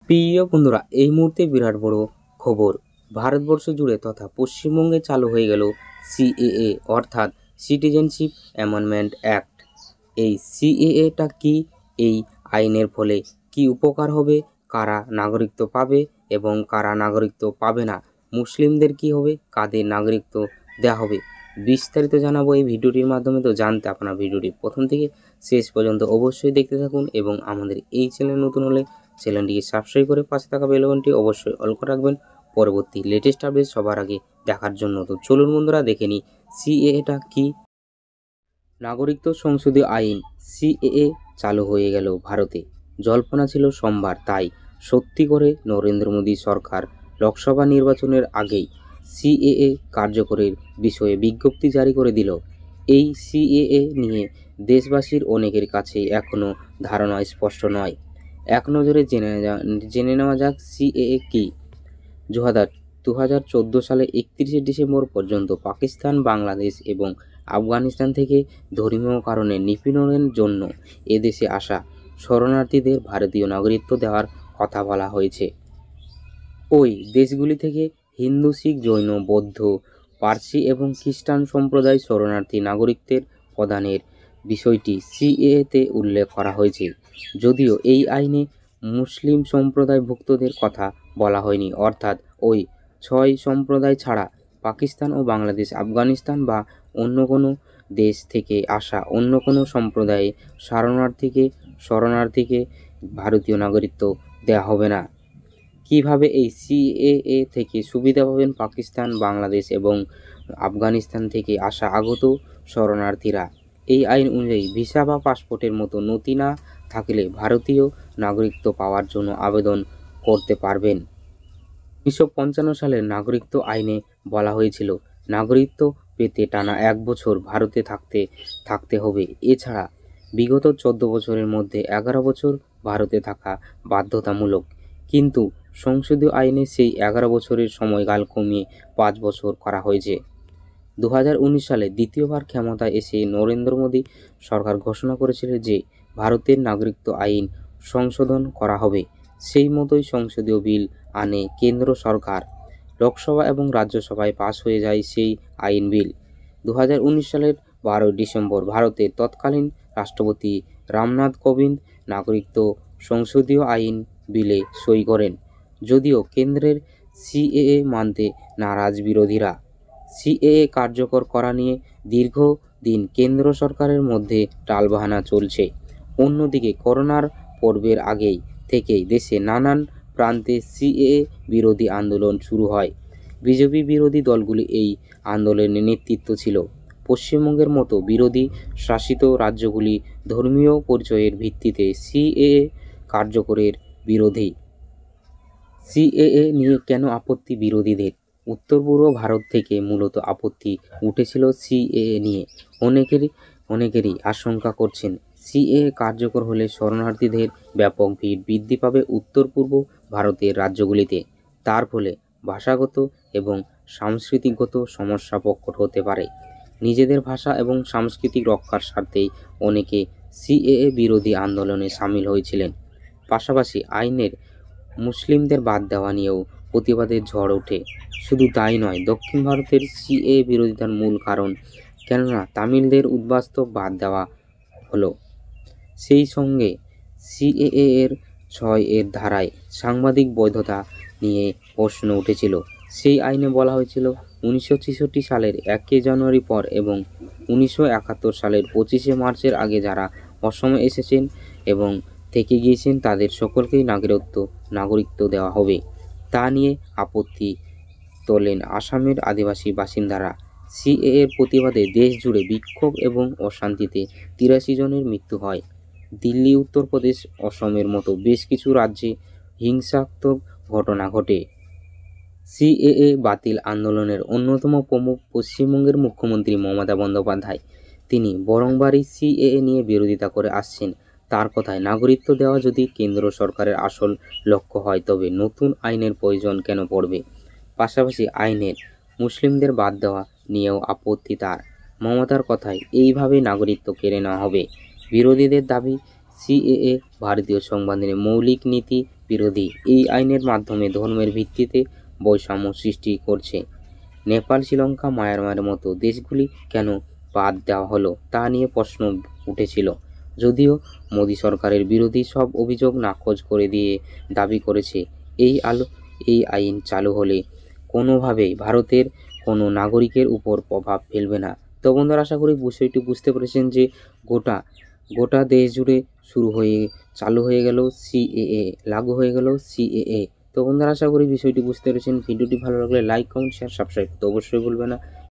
প্রিয় বন্ধুরা, এই মুহূর্তে বিরাট বড় খবর। ভারতবর্ষ জুড়ে তথা পশ্চিমবঙ্গে চালু হয়ে গেল সিএএ অর্থাৎ সিটিজেনশিপ অ্যামেন্ডমেন্ট অ্যাক্ট। এই সিএএটা কি? এই আইনের ফলে কি উপকার হবে? কারা নাগরিকত্ব পাবে এবং কারা নাগরিকত্ব পাবে না? মুসলিমদের কি হবে? কাদের নাগরিকত্ব দেওয়া হবে? বিস্তারিত জানাবো এই ভিডিওটির মাধ্যমে। তো জানতে আপনার ভিডিওটি প্রথম থেকে শেষ পর্যন্ত অবশ্যই দেখতে থাকুন এবং আমাদের এই চ্যানেল নতুন হলে চ্যানেলটিকে সাবস্ক্রাইব করে পাশে থাকা বেল আইকনটি অবশ্যই অল করে রাখবেন পরবর্তী লেটেস্ট আপডেট সবার আগে দেখার জন্য। তো চলুন বন্ধুরা দেখে নিই সিএএটা কি। নাগরিকত্ব সংশোধনী আইন সিএএ চালু হয়ে গেল ভারতে। জল্পনা ছিল সোমবার, তাই সত্যি করে নরেন্দ্র মোদী সরকার লোকসভা নির্বাচনের আগেই সিএএ কার্যকরের বিষয়ে বিজ্ঞপ্তি জারি করে দিল। এই সিএএ নিয়ে দেশবাসীর অনেকের কাছে এখনও ধারণা স্পষ্ট নয়। এক নজরে জেনে নেওয়া যাক সিএএ কি। 2014 সালে 31শে ডিসেম্বর পর্যন্ত পাকিস্তান, বাংলাদেশ এবং আফগানিস্তান থেকে ধর্মীয় কারণে নিপীড়নের জন্য এদেশে আসা শরণার্থীদের ভারতীয় নাগরিকত্ব দেওয়ার কথা বলা হয়েছে। ওই দেশগুলি থেকে হিন্দু, শিখ, জৈন, বৌদ্ধ, পার্সি এবং খ্রিস্টান সম্প্রদায় শরণার্থী নাগরিকত্বের প্রদানের বিষয়টি সিএএতে উল্লেখ করা হয়েছে। যদিও এই আইনে মুসলিম সম্প্রদায়ভুক্তদের কথা বলা হয়নি, অর্থাৎ ওই 6 সম্প্রদায় ছাড়া পাকিস্তান ও বাংলাদেশ, আফগানিস্তান বা অন্য কোনো দেশ থেকে আসা অন্য কোনো সম্প্রদায়ে শরণার্থীকে ভারতীয় নাগরিকত্ব দেওয়া হবে না। কিভাবে এই সিএএ থেকে সুবিধা পাবেন পাকিস্তান, বাংলাদেশ এবং আফগানিস্তান থেকে আসা আগত শরণার্থীরা? এই আইন অনুযায়ী ভিসা বা পাসপোর্টের মতো নথি না থাকলে ভারতীয় নাগরিকত্ব পাওয়ার জন্য আবেদন করতে পারবেন। 1955 সালের নাগরিকত্ব আইনে বলা হয়েছিল নাগরিকত্ব পেতে টানা 1 বছর ভারতে থাকতে হবে। এছাড়া বিগত 14 বছরের মধ্যে 11 বছর ভারতে থাকা বাধ্যতামূলক। কিন্তু সংসদীয় আইনে সেই 11 বছরের সময়কাল কমিয়ে 5 বছর করা হয়েছে। 2019 সালে দ্বিতীয়বার ক্ষমতায় এসে নরেন্দ্র মোদী সরকার ঘোষণা করেছিল যে ভারতের নাগরিকত্ব আইন সংশোধন করা হবে। সেই মতোই সংসদীয় বিল আনে কেন্দ্র সরকার। লোকসভা এবং রাজ্যসভায় পাশ হয়ে যায় সেই আইন বিল। 2019 সালের 12 ডিসেম্বর ভারতের তৎকালীন রাষ্ট্রপতি রামনাথ কোবিন্দ নাগরিকত্ব সংশোধনীয় আইন বিলে সই করেন। যদিও কেন্দ্রের সিএএ মানতে নারাজ বিরোধীরা। সিএএ কার্যকর করা নিয়ে দীর্ঘদিন কেন্দ্র সরকারের মধ্যে টালবাহানা চলছে। অন্যদিকে করোনার পর্বের আগেই থেকেই দেশে নানান প্রান্তে সিএএ বিরোধী আন্দোলন শুরু হয়। বিজেপি বিরোধী দলগুলি এই আন্দোলনের নেতৃত্ব ছিল। পশ্চিমবঙ্গের মতো বিরোধী শাসিত রাজ্যগুলি ধর্মীয় পরিচয়ের ভিত্তিতে সিএএ কার্যকরের বিরোধী। সিএএ নিয়ে কেন আপত্তি বিরোধীদের? উত্তর পূর্ব ভারত থেকে মূলত আপত্তি উঠেছিল সিএএ নিয়ে। অনেকেরই আশঙ্কা করছেন সিএএ কার্যকর হলে শরণার্থীদের ব্যাপক ভিড় বৃদ্ধি পাবে উত্তর পূর্ব ভারতের রাজ্যগুলিতে। তার ফলে ভাষাগত এবং সাংস্কৃতিকগত সমস্যা প্রকট হতে পারে। নিজেদের ভাষা এবং সংস্কৃতি রক্ষার স্বার্থেই অনেকে সিএএ বিরোধী আন্দোলনে সামিল হয়েছিলেন। পাশাপাশি আইনের মুসলিমদের বাদ দেওয়া নিয়েও প্রতিবাদের ঝড় ওঠে। শুধু তাই নয়, দক্ষিণ ভারতের সিএএ বিরোধিতার মূল কারণ কেননা তামিলদের উদ্বাস্তব বাদ দেওয়া হলো। সেই সঙ্গে সিএএ এর 6 এর ধারায় সাংবিধানিক বৈধতা নিয়ে প্রশ্ন উঠেছিল। সেই আইনে বলা হয়েছিল 1966 সালের 1 জানুয়ারি পর এবং 1971 সালের 25শে মার্চের আগে যারা অসমে এসেছেন এবং থেকে গিয়েছেন তাদের সকলকেই নাগরিকত্ব দেওয়া হবে। তা নিয়ে আপত্তি তোলেন আসামের আদিবাসী বাসিন্দারা। সিএএর প্রতিবাদে দেশ জুড়ে বিক্ষোভ এবং অশান্তিতে 83 জনের মৃত্যু হয়। দিল্লি, উত্তরপ্রদেশ, অসমের মতো বেশ কিছু রাজ্যে হিংসাত্মক ঘটনা ঘটে। সিএএ বাতিল আন্দোলনের অন্যতম প্রমুখ পশ্চিমবঙ্গের মুখ্যমন্ত্রী মমতা বন্দ্যোপাধ্যায়। তিনি বারংবারই সিএএ নিয়ে বিরোধিতা করে আসছেন। তার কথায় নাগরিকত্ব দেওয়া যদি কেন্দ্র সরকারের আসল লক্ষ্য হয় তবে নতুন আইনের প্রয়োজন কেন পড়বে? পাশাপাশি আইনের মুসলিমদের বাদ দেওয়া নিয়েও আপত্তি তার। মমতার কথায় এইভাবে নাগরিকত্ব কেড়ে নেওয়া হবে। বিরোধীদের দাবি সিএএ ভারতীয় সংবিধানের মৌলিক নীতি বিরোধী। এই আইনের মাধ্যমে ধর্মের ভিত্তিতে বৈষম্য সৃষ্টি করছে। নেপাল, শ্রীলঙ্কা, মায়ানমারের মতো দেশগুলি কেন বাদ দেওয়া হলো তা নিয়ে প্রশ্ন উঠেছিল, যদিও মোদী সরকারের বিরোধী সব অভিযোগ নাকচ করে দিয়ে দাবি করেছে এই আইন চালু হলে কোনোভাবেই ভারতের কোনো নাগরিকের উপর প্রভাব ফেলবে না। তো বন্ধুরা, আশা করি বিষয়টি বুঝতে পেরেছেন যে গোটা দেশ জুড়ে চালু হয়ে গেল সিএএ, লাগু হয়ে গেল সিএএ। তো বন্ধুরা, আশা করি বিষয়টি বুঝতে পেরেছেন। ভিডিওটি ভালো লাগলে লাইক, কমেন্ট, শেয়ার, সাবস্ক্রাইব তো অবশ্যই ভুলবে না।